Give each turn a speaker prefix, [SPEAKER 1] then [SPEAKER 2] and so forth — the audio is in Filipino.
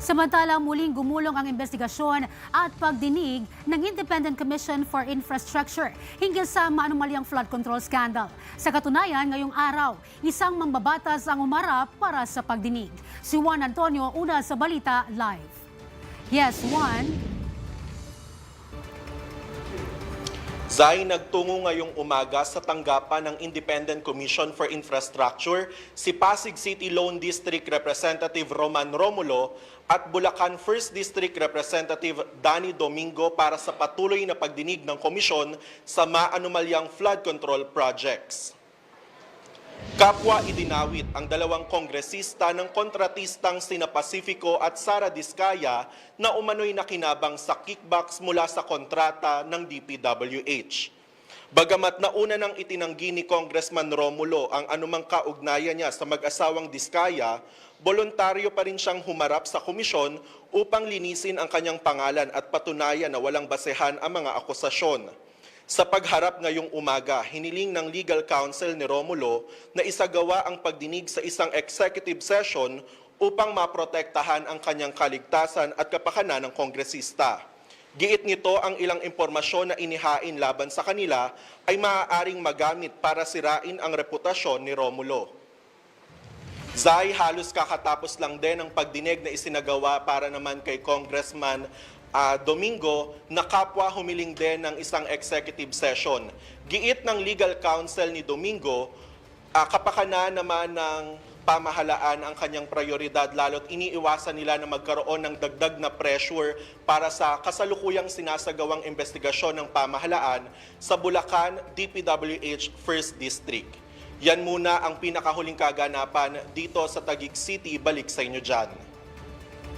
[SPEAKER 1] Samantalang muling gumulong ang investigasyon at pagdinig ng Independent Commission for Infrastructure hinggil sa maanumalyang flood control scandal. Sa katunayan, ngayong araw, isang mambabatas ang umarap para sa pagdinig. Si Juan Antonio, una sa Balita Live. Yes, Juan.
[SPEAKER 2] Zay, nagtungo ngayong umaga sa tanggapan ng Independent Commission for Infrastructure si Pasig City Lone District Representative Roman Romulo at Bulacan 1st District Representative Danny Domingo para sa patuloy na pagdinig ng komisyon sa maanumalyang flood control projects. Kapwa idinawit ang dalawang kongresista ng kontratistang sina Pacifico at Sara Diskaya na umano'y nakinabang sa kickbacks mula sa kontrata ng DPWH. Bagamat nauna nang itinanggi ni Congressman Romulo ang anumang kaugnayan niya sa mag-asawang Diskaya, voluntaryo pa rin siyang humarap sa komisyon upang linisin ang kanyang pangalan at patunayan na walang basehan ang mga akusasyon. Sa pagharap ngayong umaga, hiniling ng legal counsel ni Romulo na isagawa ang pagdinig sa isang executive session upang maprotektahan ang kanyang kaligtasan at kapakanan ng kongresista. Giit nito ang ilang impormasyon na inihain laban sa kanila ay maaaring magamit para sirain ang reputasyon ni Romulo. Zay, halos kakatapos lang din ang pagdinig na isinagawa para naman kay Congressman Domingo na kapwa humiling din ng isang executive session. Giit ng legal counsel ni Domingo, kapakanan naman ng pamahalaan ang kanyang prioridad lalo't iniiwasan nila na magkaroon ng dagdag na pressure para sa kasalukuyang sinasagawang investigasyon ng pamahalaan sa Bulacan DPWH 1st District. Yan muna ang pinakahuling kaganapan dito sa Taguig City. Balik sa inyo dyan.